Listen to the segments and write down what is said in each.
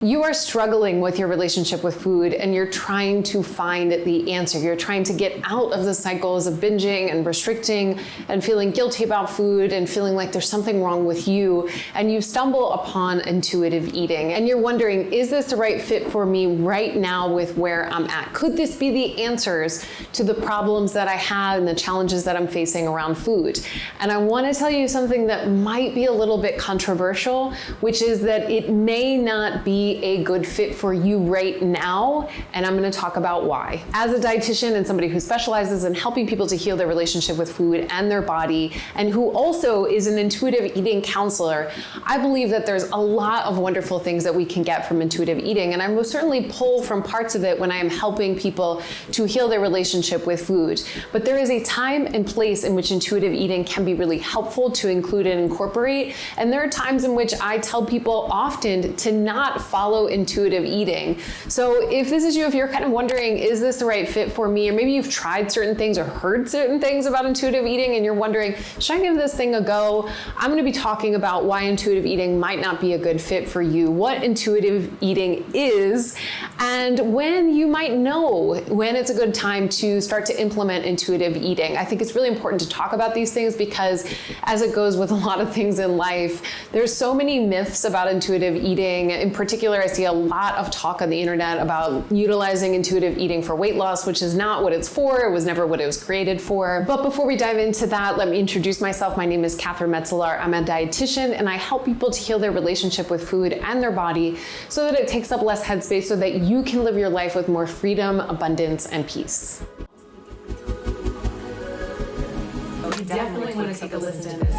You are struggling with your relationship with food and you're trying to find the answer. You're trying to get out of the cycles of binging and restricting and feeling guilty about food and feeling like there's something wrong with you. And you stumble upon intuitive eating and you're wondering, is this the right fit for me right now with where I'm at? Could this be the answers to the problems that I have and the challenges that I'm facing around food? And I want to tell you something that might be a little bit controversial, which is that it may not be a good fit for you right now, and I'm going to talk about why. As a dietitian and somebody who specializes in helping people to heal their relationship with food and their body, and who also is an intuitive eating counselor, I believe that there's a lot of wonderful things that we can get from intuitive eating, and I most certainly pull from parts of it when I am helping people to heal their relationship with food. But there is a time and place in which intuitive eating can be really helpful to include and incorporate, and there are times in which I tell people often to not follow intuitive eating. So if this is you, if you're kind of wondering, is this the right fit for me? Or maybe you've tried certain things or heard certain things about intuitive eating and you're wondering, should I give this thing a go? I'm going to be talking about why intuitive eating might not be a good fit for you, what intuitive eating is, and when you might know when it's a good time to start to implement intuitive eating. I think it's really important to talk about these things because, as it goes with a lot of things in life, there's so many myths about intuitive eating. In particular, I see a lot of talk on the internet about utilizing intuitive eating for weight loss, which is not what it's for. It was never what it was created for. But before we dive into that, let me introduce myself. My name is Catherine Metzeler. I'm a dietitian and I help people to heal their relationship with food and their body so that it takes up less headspace so that you can live your life with more freedom, abundance, and peace. You definitely want to take a listen to this.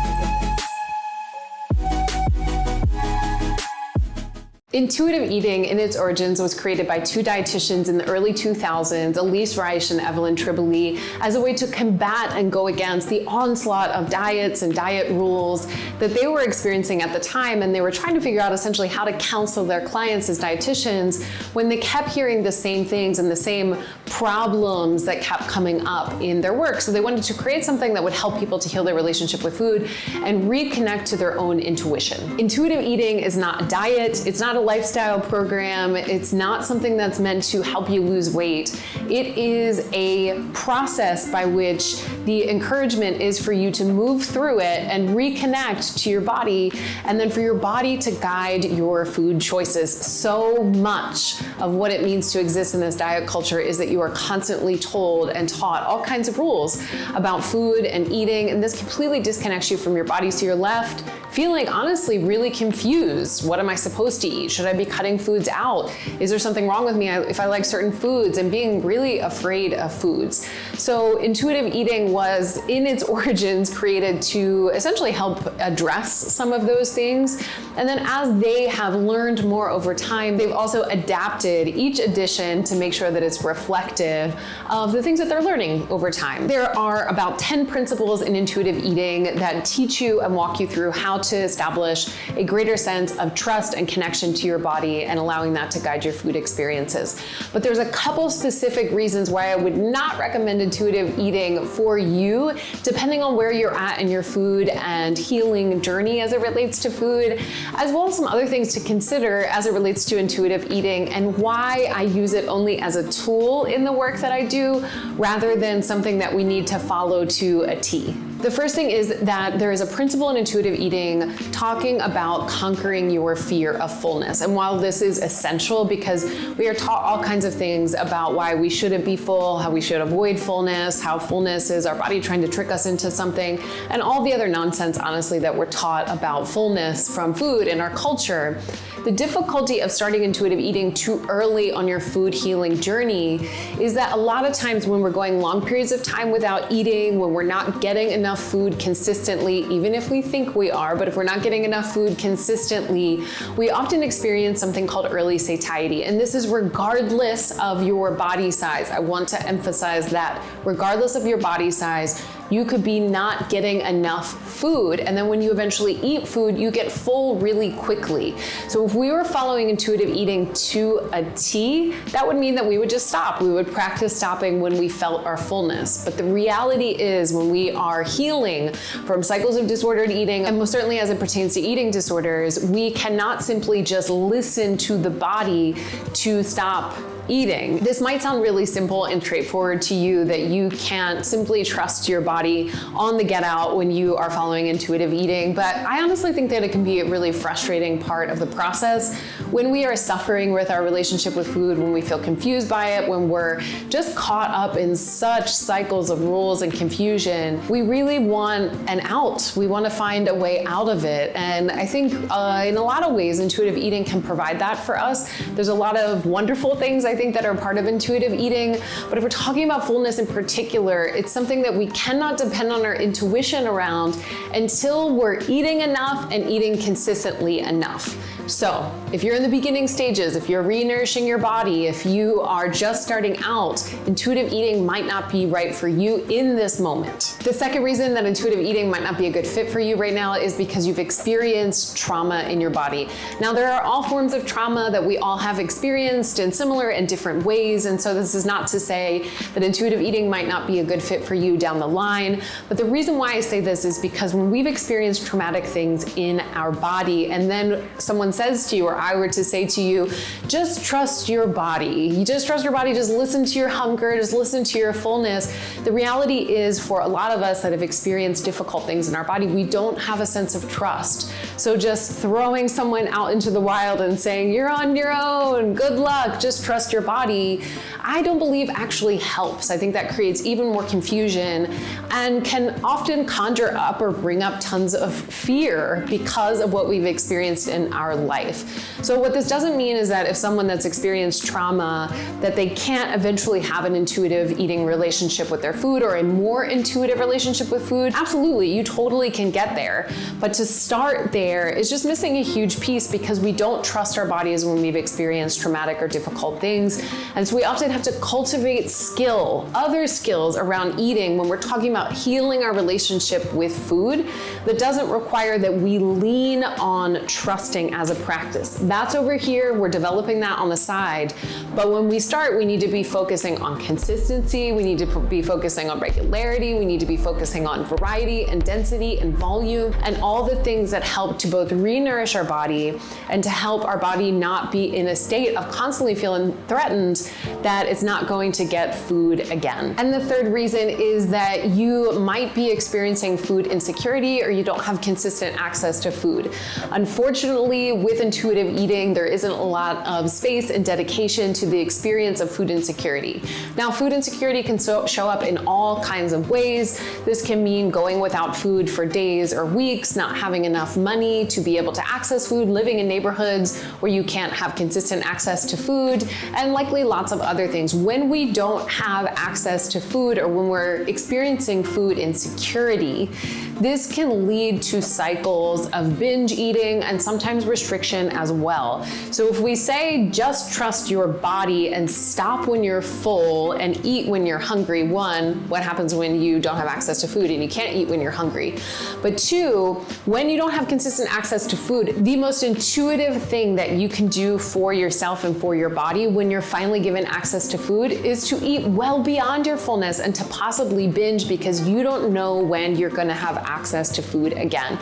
Intuitive eating in its origins was created by two dietitians in the early 2000s, Elise Reich and Evelyn Tribole, as a way to combat and go against the onslaught of diets and diet rules that they were experiencing at the time. And they were trying to figure out essentially how to counsel their clients as dietitians when they kept hearing the same things and the same problems that kept coming up in their work. So they wanted to create something that would help people to heal their relationship with food and reconnect to their own intuition. Intuitive eating is not a diet. It's not a lifestyle program. It's not something that's meant to help you lose weight. It is a process by which the encouragement is for you to move through it and reconnect to your body, and then for your body to guide your food choices. So much of what it means to exist in this diet culture is that you are constantly told and taught all kinds of rules about food and eating, and this completely disconnects you from your body. So you're left feeling honestly really confused. What am I supposed to eat? Should I be cutting foods out? Is there something wrong with me if I like certain foods? And being really afraid of foods. So intuitive eating was, in its origins, created to essentially help address some of those things. And then as they have learned more over time, they've also adapted each edition to make sure that it's reflective of the things that they're learning over time. There are about 10 principles in intuitive eating that teach you and walk you through how to establish a greater sense of trust and connection to your body and allowing that to guide your food experiences. But there's a couple specific reasons why I would not recommend intuitive eating for you, depending on where you're at in your food and healing journey as it relates to food, as well as some other things to consider as it relates to intuitive eating and why I use it only as a tool in the work that I do rather than something that we need to follow to a T. The first thing is that there is a principle in intuitive eating talking about conquering your fear of fullness. And while this is essential because we are taught all kinds of things about why we shouldn't be full, how we should avoid fullness, how fullness is our body trying to trick us into something, and all the other nonsense, honestly, that we're taught about fullness from food in our culture, the difficulty of starting intuitive eating too early on your food healing journey is that a lot of times when we're going long periods of time without eating, when we're not getting enough food consistently, even if we think we are, but if we're not getting enough food consistently, we often experience something called early satiety. And this is regardless of your body size. I want to emphasize that regardless of your body size, you could be not getting enough food. And then when you eventually eat food, you get full really quickly. So if we were following intuitive eating to a T, that would mean that we would just stop. We would practice stopping when we felt our fullness. But the reality is, when we are healing from cycles of disordered eating, and most certainly as it pertains to eating disorders, we cannot simply just listen to the body to stop eating. This might sound really simple and straightforward to you, that you can't simply trust your body on the get out when you are following intuitive eating, but I honestly think that it can be a really frustrating part of the process when we are suffering with our relationship with food, when we feel confused by it, when we're just caught up in such cycles of rules and confusion. We really want an out. We want to find a way out of it. And I think in a lot of ways, intuitive eating can provide that for us. There's a lot of wonderful things I think that are part of intuitive eating, but if we're talking about fullness in particular, it's something that we cannot depend on our intuition around until we're eating enough and eating consistently enough. So if you're in the beginning stages, if you're re-nourishing your body, if you are just starting out, intuitive eating might not be right for you in this moment. The second reason that intuitive eating might not be a good fit for you right now is because you've experienced trauma in your body. Now, there are all forms of trauma that we all have experienced in similar and different ways, and so this is not to say that intuitive eating might not be a good fit for you down the line, but the reason why I say this is because when we've experienced traumatic things in our body, and then someone says to you, or I were to say to you, just trust your body. You just trust your body, just listen to your hunger, just listen to your fullness. The reality is, for a lot of us that have experienced difficult things in our body, we don't have a sense of trust. So just throwing someone out into the wild and saying, you're on your own, good luck, just trust your body, I don't believe actually helps. I think that creates even more confusion and can often conjure up or bring up tons of fear because of what we've experienced in our life. So what this doesn't mean is that if someone that's experienced trauma, that they can't eventually have an intuitive eating relationship with their food or a more intuitive relationship with food. Absolutely, you totally can get there. But to start there is just missing a huge piece, because we don't trust our bodies when we've experienced traumatic or difficult things. And so we often have to cultivate other skills around eating when we're talking about healing our relationship with food that doesn't require that we lean on trusting as a practice. That's over here, we're developing that on the side. But when we start, we need to be focusing on consistency, we need to be focusing on regularity, we need to be focusing on variety and density and volume, and all the things that help to both re-nourish our body and to help our body not be in a state of constantly feeling threatened that it's not going to get food again. And the third reason is that you might be experiencing food insecurity, or you don't have consistent access to food. Unfortunately, with intuitive eating, there isn't a lot of space and dedication to the experience of food insecurity. Now, food insecurity can show up in all kinds of ways. This can mean going without food for days or weeks, not having enough money to be able to access food, living in neighborhoods where you can't have consistent access to food, and likely lots of other things. When we don't have access to food, or when we're experiencing food insecurity, this can lead to cycles of binge eating and sometimes restriction as well. So if we say just trust your body and stop when you're full and eat when you're hungry, one, what happens when you don't have access to food and you can't eat when you're hungry? But two, when you don't have consistent access to food, the most intuitive thing that you can do for yourself and for your body when you're finally given access to food is to eat well beyond your fullness and to possibly binge, because you don't know when you're going to have access to food again.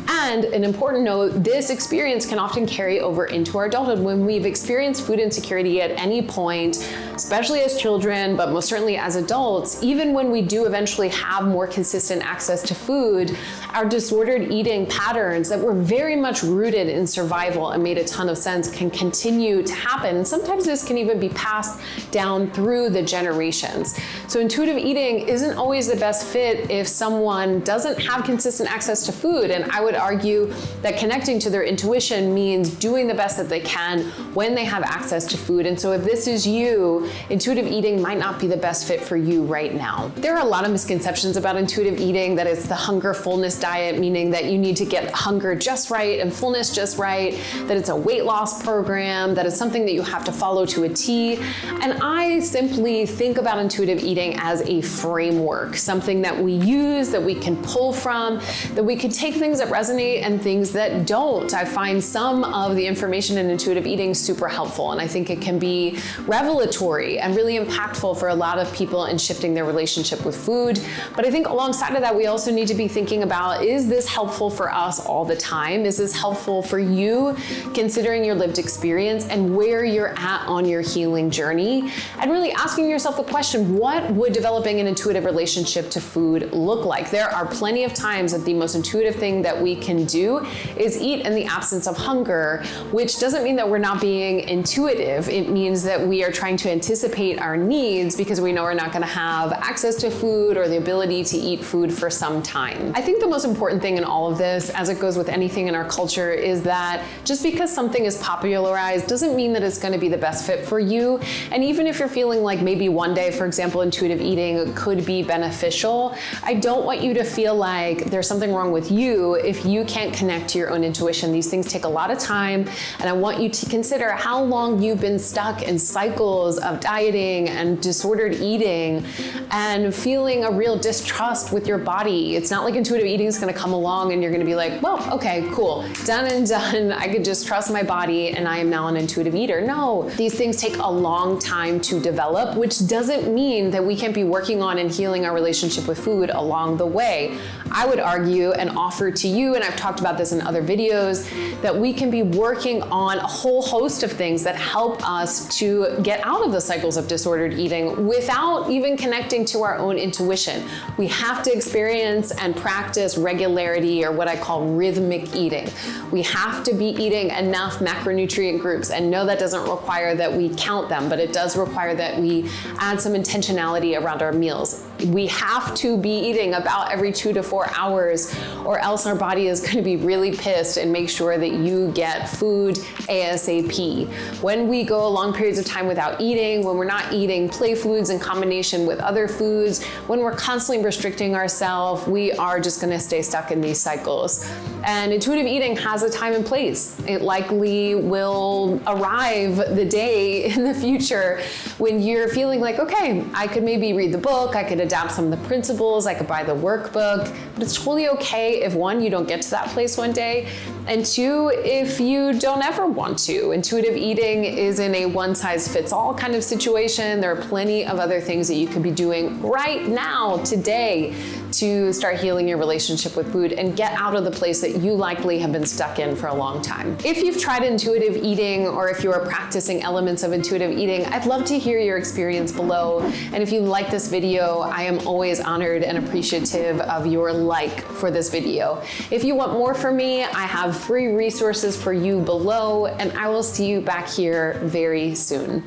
And an important note, this experience can often carry over into our adulthood. When we've experienced food insecurity at any point, especially as children, but most certainly as adults, even when we do eventually have more consistent access to food, our disordered eating patterns that were very much rooted in survival and made a ton of sense can continue to happen. And sometimes this can even be passed down through the generations. So intuitive eating isn't always the best fit if someone doesn't have consistent access to food. And I would would argue that connecting to their intuition means doing the best that they can when they have access to food. And so if this is you, intuitive eating might not be the best fit for you right now. There are a lot of misconceptions about intuitive eating, that it's the hunger fullness diet, meaning that you need to get hunger just right and fullness just right, that it's a weight loss program, that it's something that you have to follow to a T. And I simply think about intuitive eating as a framework, something that we use, that we can pull from, that we can take things that resonate and things that don't. I find some of the information in intuitive eating super helpful, and I think it can be revelatory and really impactful for a lot of people in shifting their relationship with food. But I think alongside of that, we also need to be thinking about, is this helpful for us all the time? Is this helpful for you, considering your lived experience and where you're at on your healing journey? And really asking yourself the question, what would developing an intuitive relationship to food look like? There are plenty of times that the most intuitive thing that we can do is eat in the absence of hunger, which doesn't mean that we're not being intuitive. It means that we are trying to anticipate our needs because we know we're not going to have access to food or the ability to eat food for some time. I think the most important thing in all of this, as it goes with anything in our culture, is that just because something is popularized doesn't mean that it's going to be the best fit for you. And even if you're feeling like maybe one day, for example, intuitive eating could be beneficial, I don't want you to feel like there's something wrong with you if you can't connect to your own intuition. These things take a lot of time, and I want you to consider how long you've been stuck in cycles of dieting and disordered eating and feeling a real distrust with your body. It's not like intuitive eating is going to come along and you're going to be like, well, okay, cool, done and done. I could just trust my body and I am now an intuitive eater. No, these things take a long time to develop, which doesn't mean that we can't be working on and healing our relationship with food along the way. I would argue and offer to you, and I've talked about this in other videos, that we can be working on a whole host of things that help us to get out of the cycles of disordered eating without even connecting to our own intuition. We have to experience and practice regularity, or what I call rhythmic eating. We have to be eating enough macronutrient groups, and no, that doesn't require that we count them, but it does require that we add some intentionality around our meals. We have to be eating about every 2 to 4 hours, or else our body is going to be really pissed and make sure that you get food ASAP. When we go long periods of time without eating, when we're not eating play foods in combination with other foods, when we're constantly restricting ourselves, we are just going to stay stuck in these cycles. And intuitive eating has a time and place. It likely will arrive the day in the future when you're feeling like, okay, I could maybe read the book, I could adapt some of the principles, I could buy the workbook, but it's totally okay if one, you don't get to that place one day, and two, if you don't ever want to. Intuitive eating isn't a one-size-fits-all kind of situation. There are plenty of other things that you could be doing right now, today, to start healing your relationship with food and get out of the place that you likely have been stuck in for a long time. If you've tried intuitive eating, or if you are practicing elements of intuitive eating, I'd love to hear your experience below. And if you like this video, I am always honored and appreciative of your like for this video. If you want more from me, I have free resources for you below, and I will see you back here very soon.